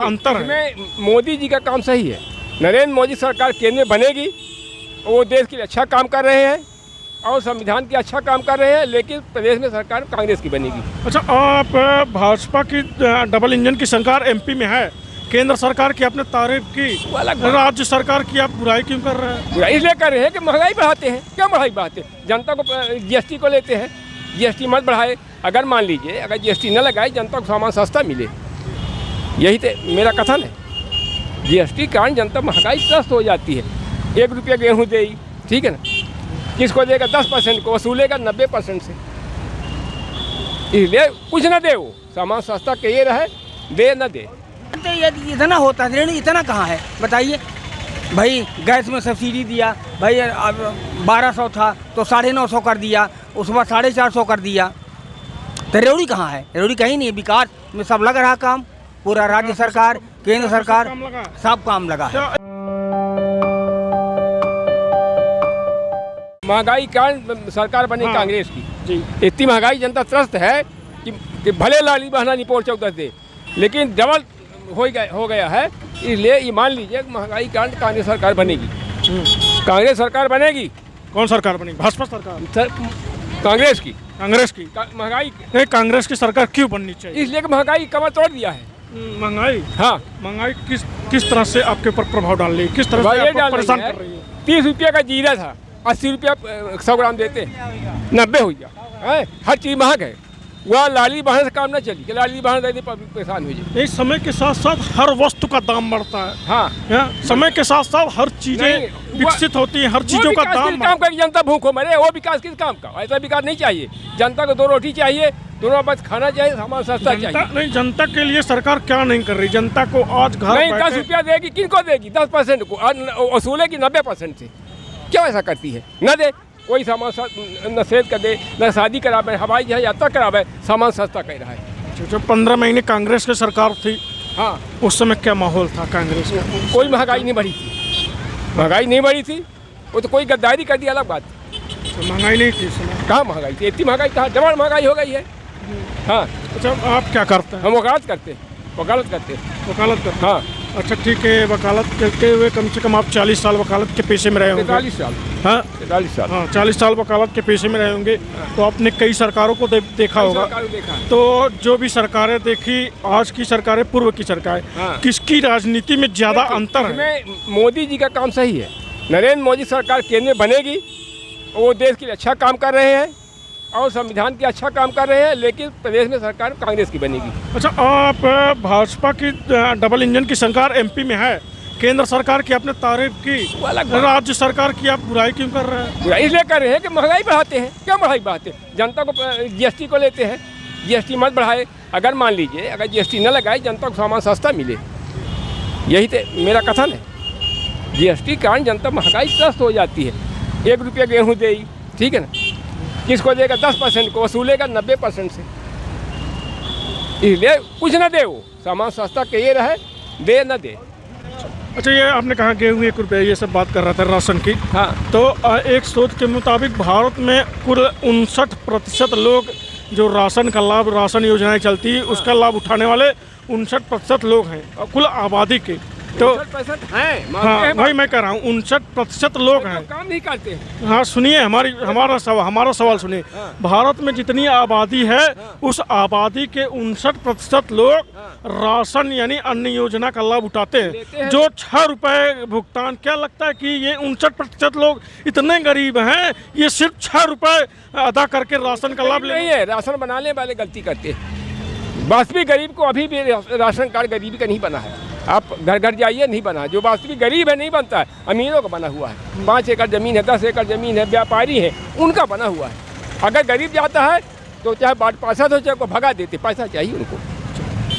अंतर है। इसमें मोदी जी का काम सही है। नरेंद्र मोदी सरकार केंद्र में बनेगी, वो देश के लिए अच्छा काम कर रहे हैं और संविधान के अच्छा काम कर रहे हैं, लेकिन प्रदेश में सरकार कांग्रेस की बनेगी। अच्छा, आप भाजपा की डबल इंजन की सरकार एमपी में है, केंद्र सरकार की आपने तारीफ की, राज्य सरकार की आप बुराई क्यों कर रहे हैं? बुराई इसलिए कर रहे हैं कि महंगाई बढ़ाते हैं। क्यों महंगाई बढ़ाते हैं? जनता को जीएसटी को लेते हैं, जीएसटी मत बढ़ाए। अगर मान लीजिए अगर जीएसटी न लगाए, जनता को सामान सस्ता मिले, यही तो मेरा कथन है। जीएसटी के कारण जनता महंगाई त्रस्त हो जाती है। 1 रुपया गेहूँ देगी, ठीक है ना, किसको देगा? 10% को वसूलेगा 90% से। इसलिए कुछ न दे, वो सामान सस्ता कहिए रहे, दे न दे। यदि इतना होता है, ऋण इतना कहाँ है बताइए भाई। गैस में सब्सिडी दिया भाई, 1200 था तो 950 कर दिया, उसके बाद 450 कर दिया, तो रेवड़ी कहाँ है? रेवड़ी कहीं नहीं है। विकास में सब लग रहा काम, पूरा राज्य सरकार केंद्र सरकार सब काम लगा है। महंगाई के कारण सरकार बनी कांग्रेस की। इतनी महंगाई जनता त्रस्त है कि भले लाली बहना नहीं पहुँच 14 दे, लेकिन डबल हो गया है। इसलिए ये मान लीजिए महंगाई के कारण कांग्रेस सरकार बनेगी। कांग्रेस सरकार बनेगी। कौन सरकार बनेगी? भाजपा सरकार? कांग्रेस की महंगाई नहीं, कांग्रेस की सरकार क्यों बननी चाहिए? इसलिए कि महंगाई कमर तोड़ दिया है। महंगाई, हाँ, महंगाई किस तरह से आपके ऊपर प्रभाव डाल रही है? किस तरह से आपको परेशान कर रही है? 30 रुपये का जीरा था, 80 रुपया 100 ग्राम देते, 90 हो गया। हर चीज़ महंग है। वह लाली बहन से काम न चली कि लाली बहन दे पब्लिक परेशान हो जाए। इस समय के साथ साथ हर वस्तु का दाम बढ़ता है। हाँ, समय के साथ साथ हर चीजें विकसित होती हैं, हर चीजों का दाम। काम कर जनता भूखो मरे, वो विकास किस काम का? ऐसा विकास नहीं चाहिए। जनता को 2 रोटी चाहिए, दोनों बस खाना चाहिए, सामान सस्ता चाहिए। नहीं, जनता के लिए सरकार क्या नहीं कर रही? जनता को आज घर नहीं 10 रुपया देगी, किनको देगी? 10% को वसूलेगी 90% से। क्यों ऐसा करती है? न दे कोई सामान न सेल कर दे, न शादी करावे, हवाई जहाज यात्रा करावे, सामान सस्ता कह रहा है। जब 15 महीने कांग्रेस की सरकार थी, हाँ, उस समय क्या माहौल था कांग्रेस का? कोई महंगाई नहीं बढ़ी थी। महंगाई नहीं बढ़ी थी, वो तो कोई गद्दारी कर दी, अलग बात। तो महंगाई नहीं थी समय? कहाँ महंगाई थी? इतनी महंगाई कहाँ, डबल महंगाई हो गई है। हाँ। अच्छा, आप क्या करते हैं? हम वकालत करते। वकालत करते। हाँ। अच्छा, ठीक है। वकालत करते हुए कम से कम आप 40 साल वकालत के पेशे में रहे होंगे? 43 साल। हाँ, 43 साल। हाँ, 40 साल वकालत के पेशे में रहे होंगे। तो आपने कई सरकारों को देखा होगा। तो जो भी सरकारें देखी, आज की सरकारें, पूर्व की सरकारें, किसकी राजनीति में ज़्यादा अंतर है? इसमें मोदी जी का काम सही है। नरेंद्र मोदी सरकार केंद्र में बनेगी, वो देश के लिए अच्छा काम कर रहे हैं और संविधान के अच्छा काम कर रहे हैं, लेकिन प्रदेश में सरकार कांग्रेस की बनेगी। अच्छा, आप भाजपा की डबल इंजन की सरकार एमपी में है, केंद्र सरकार की आपने तारीफ की, राज्य सरकार की आप बुराई क्यों कर रहे हैं? बुराई इसलिए कर रहे हैं कि महंगाई बढ़ाते हैं। क्यों महंगाई बढ़ाते हैं? जनता को जीएसटी को लेते हैं, जीएसटी मत बढ़ाए। अगर मान लीजिए अगर जीएसटी न लगाए, जनता को सामान सस्ता मिले, यही तो मेरा कथन है। जीएसटी के कारण जनता महंगाई त्रस्त हो जाती है। 1 रुपया गेहूँ देगी, ठीक है ना, किसको देगा? 10% को वसूलेगा 90% से। इसलिए कुछ न दे, वो सामान सस्ता कहिए रहे, दे न दे। अच्छा, ये आपने कहा गेहूँ 1 रुपया, ये सब बात कर रहा था राशन की। हाँ। तो एक शोध के मुताबिक भारत में कुल 59% लोग जो राशन का लाभ, राशन योजनाएं चलती है उसका लाभ उठाने वाले 59% लोग हैं कुल आबादी के। तो 59% हैं। हाँ भाई, मैं कह रहा हूँ 59% लोग हैं। काम नहीं करते हैं। हाँ, सुनिए हमारा सवाल सुनिए। हाँ। भारत में जितनी आबादी है, उस आबादी के 59% लोग राशन यानी अन्न योजना का लाभ उठाते हैं। जो 6 रुपए भुगतान, क्या लगता है कि ये 59% लोग इतने गरीब हैं, ये सिर्फ 6 रुपए अदा करके राशन का लाभ नहीं है? राशन बनाने वाले गलती करते हैं। वास्तविक गरीब को अभी भी राशन कार्ड गरीबी का नहीं बना है। आप घर घर जाइए, नहीं बना। जो वास्तविक गरीब है नहीं बनता है, अमीरों का बना हुआ है। 5 एकड़ ज़मीन है, 10 एकड़ ज़मीन है, व्यापारी है, उनका बना हुआ है। अगर गरीब जाता है तो चाहे बाट पैसा तो चाहे को भगा देते, पैसा चाहिए उनको।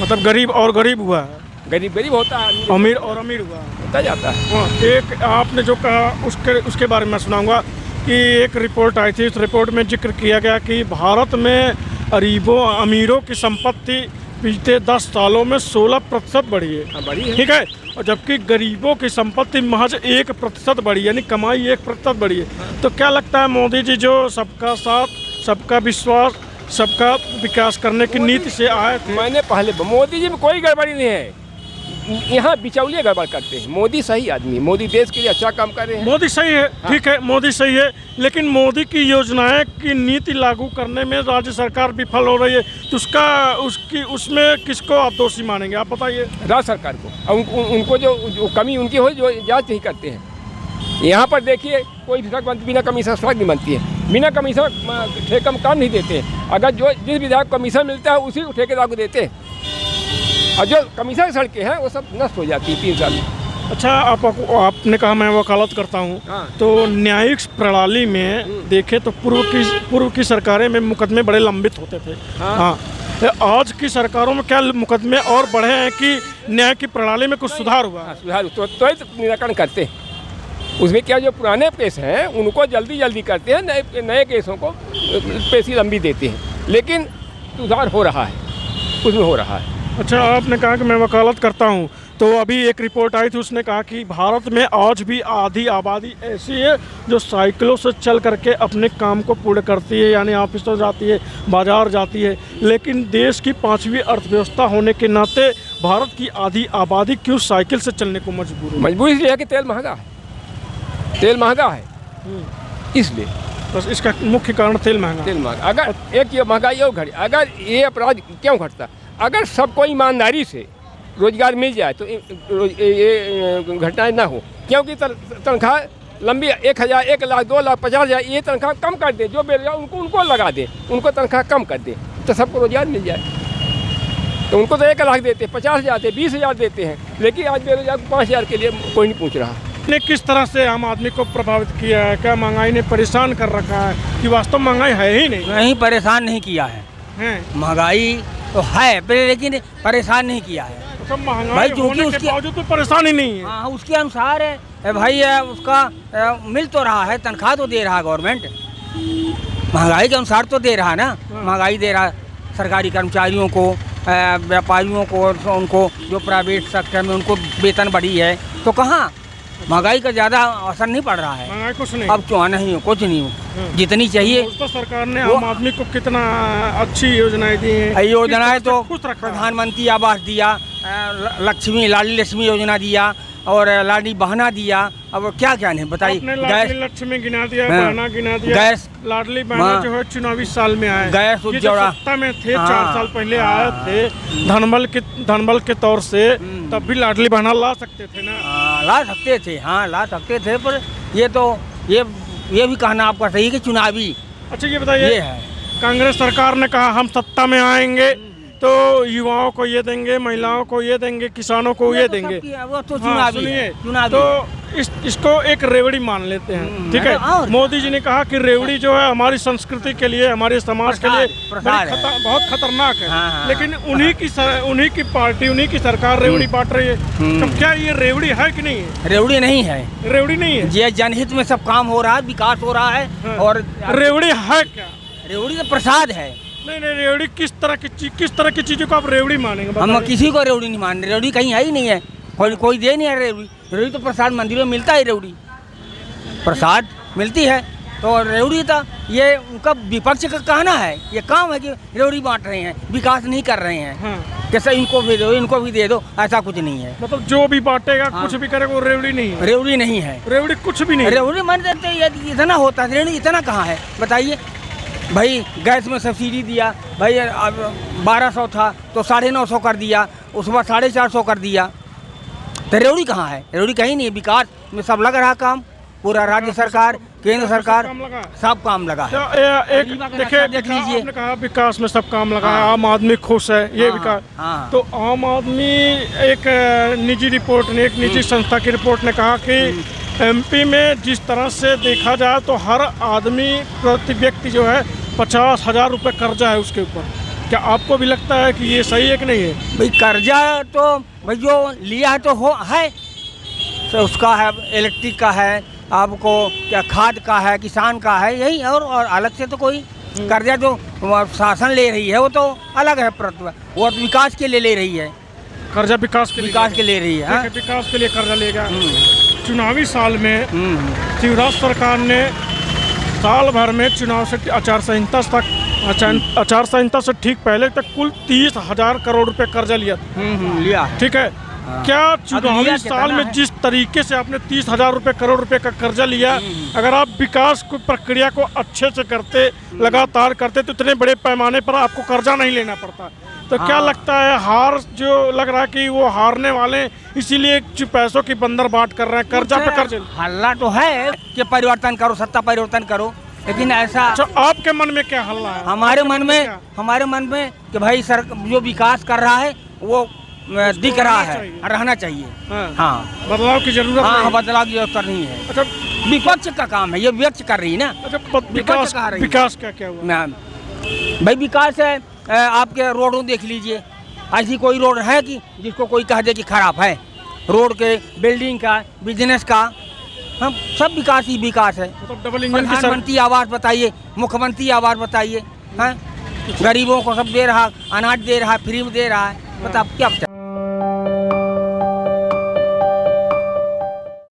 मतलब गरीब और गरीब हुआ है, गरीब होता है, अमीर और अमीर हुआ होता जाता है। हाँ, एक आपने जो कहा उसके बारे में सुनाऊंगा कि एक रिपोर्ट आई थी। उस रिपोर्ट में जिक्र किया गया कि भारत में अमीरों की संपत्ति पिछले 10 सालों में 16% बढ़ी है। बढ़ी है, ठीक है। और जबकि गरीबों की संपत्ति महज 1% बढ़ी, यानी कमाई 1% बढ़ी है। तो क्या लगता है मोदी जी जो सबका साथ, सबका विश्वास, सबका विकास करने की नीति से आए थे? मैंने पहले मोदी जी में कोई गड़बड़ी नहीं है। यहाँ बिचौलिए गड़बड़ करते हैं। मोदी सही आदमी है, मोदी देश के लिए अच्छा काम कर रहे हैं। मोदी सही है, ठीक है, मोदी सही है, लेकिन मोदी की योजनाएं की नीति लागू करने में राज्य सरकार विफल हो रही है, तो उसमें किसको आप दोषी मानेंगे, आप बताइए। राज्य सरकार को, उनको जो कमी उनकी हो, जो जांच नहीं करते हैं। यहाँ पर देखिए, कोई सड़क बनती बिना कमीशन सड़क नहीं बनती है, बिना कमीशन ठेका काम नहीं देते हैं। अगर जिस विधायक को कमीशन मिलता है उसी को ठेकेदार को देते हैं, और जो कमीशन की सड़कें हैं वो सब नष्ट हो जाती है 3 साल में। अच्छा, आपने कहा मैं वकालत करता हूँ, हाँ। तो न्यायिक प्रणाली में देखें तो पूर्व की सरकारें में मुकदमे बड़े लंबित होते थे। हाँ, आज की सरकारों में क्या मुकदमे और बढ़े हैं कि न्याय की प्रणाली में कुछ सुधार हुआ? हाँ, सुधार तो निराकरण करते हैं। उसमें क्या, जो पुराने केस हैं उनको जल्दी करते हैं, नए केसों को पेशी लंबी देते हैं, लेकिन सुधार हो रहा है, उसमें हो रहा है। अच्छा, आपने कहा कि मैं वकालत करता हूं, तो अभी एक रिपोर्ट आई थी, उसने कहा कि भारत में आज भी आधी आबादी ऐसी है जो साइकिलों से चल करके अपने काम को पूर्ण करती है, यानी ऑफिस तो जाती है, बाजार जाती है, लेकिन देश की 5वीं अर्थव्यवस्था होने के नाते भारत की आधी आबादी क्यों साइकिल से चलने को मजबूर है? मजबूरी इसलिए है कि तेल महंगा है, तेल महंगा है, इसलिए बस इसका मुख्य कारण तेल महंगा। अगर एक ये महंगाई और घटी, अगर ये अपराध क्यों घटता? अगर सबको ईमानदारी से रोजगार मिल जाए तो ये घटनाएं ना हो, क्योंकि तनख्वाह लंबी 1,000, 1 लाख, 2 लाख, 50,000 ये तनख्वाह कम कर दे, जो बेरोजगार उनको लगा दे, उनको तनख्वाह कम कर दे तो सबको रोजगार मिल जाए। तो उनको तो 1 लाख देते, 50,000 देते, 20,000 देते हैं, लेकिन आज बेरोजगार को 5,000 के लिए कोई नहीं पूछ रहा। ने किस तरह से आम आदमी को प्रभावित किया है? क्या महंगाई ने परेशान कर रखा है कि वास्तव महंगाई है ही नहीं? नहीं, परेशान नहीं किया है, महंगाई तो है लेकिन परेशान नहीं किया है तो महंगाई होने के बावजूद तो परेशानी नहीं है। हाँ, उसके अनुसार है भाई, उसका मिल तो रहा है, तनख्वाह तो दे रहा है गवर्नमेंट, महंगाई के अनुसार तो दे रहा है ना, महंगाई दे रहा है सरकारी कर्मचारियों को, व्यापारियों को, उनको जो प्राइवेट सेक्टर में उनको वेतन बढ़ी है, तो कहाँ महंगाई का ज़्यादा असर नहीं पड़ रहा है। महंगाई कुछ नहीं, अब क्यों नहीं हो, कुछ नहीं हो, जितनी चाहिए। तो सरकार ने आम आदमी को कितना अच्छी योजनाएं दी हैं। योजनाएं तो प्रधानमंत्री आवास दिया, लाडली लक्ष्मी योजना दिया, और लाडली बहना दिया, अब क्या क्या नहीं बताइए। लाडली लक्ष्मी गिना दिया, बहना गिना दिया, गैस लाडली बहना जो है चुनावी साल में आया, गैस उज्ज्वला सत्ता में थे 4 साल पहले आए थे धनबल के तौर से, तब भी लाडली बहना ला सकते थे ना? ला सकते थे, हाँ ला सकते थे, पर ये तो ये भी कहना आपका सही है कि चुनावी। अच्छा, ये बताइए, कांग्रेस सरकार ने कहा हम सत्ता में आएंगे तो युवाओं को ये देंगे, महिलाओं को ये देंगे, किसानों को ये देंगे, वो तो चुनावी है, तो इसको एक रेवड़ी मान लेते हैं, ठीक है। मोदी जी ने कहा कि रेवड़ी जो है हमारी संस्कृति के लिए, हमारे समाज के लिए बहुत खतरनाक है, लेकिन उन्हीं की पार्टी, उन्हीं की सरकार रेवड़ी बांट रही है, तो क्या ये रेवड़ी है कि नहीं है? रेवड़ी नहीं है, रेवड़ी नहीं है, ये जनहित में सब काम हो रहा है, विकास हो रहा है। और रेवड़ी है क्या? रेवड़ी तो प्रसाद है। नहीं, रेवड़ी किस तरह की चीजों को आप रेवड़ी मानेंगे? हम किसी को रेवड़ी नहीं मान रहे, रेवड़ी कहीं है ही नहीं है, कोई दे नहीं है रेवड़ी। रेवड़ी तो प्रसाद मंदिरों में मिलता है, रेवड़ी प्रसाद मिलती है, तो रेवड़ी था ये उनका विपक्ष का कहना है, ये काम है कि रेवड़ी बांट रहे हैं, विकास नहीं कर रहे हैं, कैसे इनको भी दो, इनको भी दे दो, ऐसा कुछ नहीं है। मतलब जो भी बांटेगा, कुछ भी करेगा, वो रेवड़ी नहीं है। रेवड़ी नहीं है, रेवड़ी कुछ भी नहीं, रेवड़ी मान देते, इतना होता है, रेवड़ी इतना कहाँ है बताइए। भाई गैस में सब्सिडी दिया, भाई 1200 था तो 950 कर दिया, उसके बाद 450 कर दिया, तो रेवड़ी कहाँ है? रेवड़ी कहीं नहीं है, विकास में सब लग रहा काम, पूरा राज्य सरकार, केंद्र सरकार सब काम लगा है। एक देखिए, आपने कहा विकास में सब काम लगा है, आम आदमी खुश है, ये विकास। तो आम आदमी, एक निजी संस्था की रिपोर्ट ने कहा कि MP में जिस तरह से देखा जाए तो हर आदमी प्रति व्यक्ति जो है 50,000 रुपये कर्जा है उसके ऊपर। क्या आपको भी लगता है कि ये सही है कि नहीं है? भाई कर्जा तो भाई जो लिया है तो है, तो उसका है, इलेक्ट्रिक का है, आपको क्या खाद का है, किसान का है, यही। और अलग से तो कोई कर्जा जो शासन ले रही है वो तो अलग है, वो विकास के लिए ले रही है, कर्जा विकास के ले रही है, विकास के लिए कर्जा लेगा। चुनावी साल में शिवराज सरकार ने साल भर में चुनाव से आचार संहिता से ठीक पहले तक कुल 30,000 करोड़ रुपए कर्जा लिया, लिया, ठीक है। क्या अब चुनावी लिया साल कितना में है? जिस तरीके से आपने 30,000 रुपए करोड़ रुपए का कर्जा लिया, अगर आप विकास को प्रक्रिया को अच्छे से करते, लगातार करते, तो इतने बड़े पैमाने पर आपको कर्जा नहीं लेना पड़ता। तो क्या लगता है हार जो लग रहा है कि वो हारने वाले हैं, इसीलिए पैसों की बंदर बाट कर रहे हैं, कर्जा पे कर्जे। हल्ला तो है कि परिवर्तन करो, सत्ता परिवर्तन करो, लेकिन ऐसा अच्छा, आपके मन में क्या हल्ला है? हमारे मन में क्या? हमारे मन में कि भाई सर जो विकास कर रहा है वो दिख रहा रहना है, चाहिए। रहना चाहिए। हाँ। हाँ बदलाव की जरूरत हाँ, नहीं। बदलाव की जरूरत नहीं है। अच्छा, विपक्ष का काम है, ये व्यक्त कर रही है ना। अच्छा, विकास कहा रही है। विकास क्या क्या हुआ? मैम भाई विकास है, आपके रोडों देख लीजिए, ऐसी कोई रोड है कि जिसको कोई कह दे कि खराब है? रोड के, बिल्डिंग का, बिजनेस का, हम सब विकास ही विकास है। मतलब डबल इंजन की सर। प्रधानमंत्री आवास बताइए, मुख्यमंत्री आवास बताइए, हैं गरीबों को सब दे रहा, अनाज दे रहा, फ्री में दे रहा है, बताओ क्या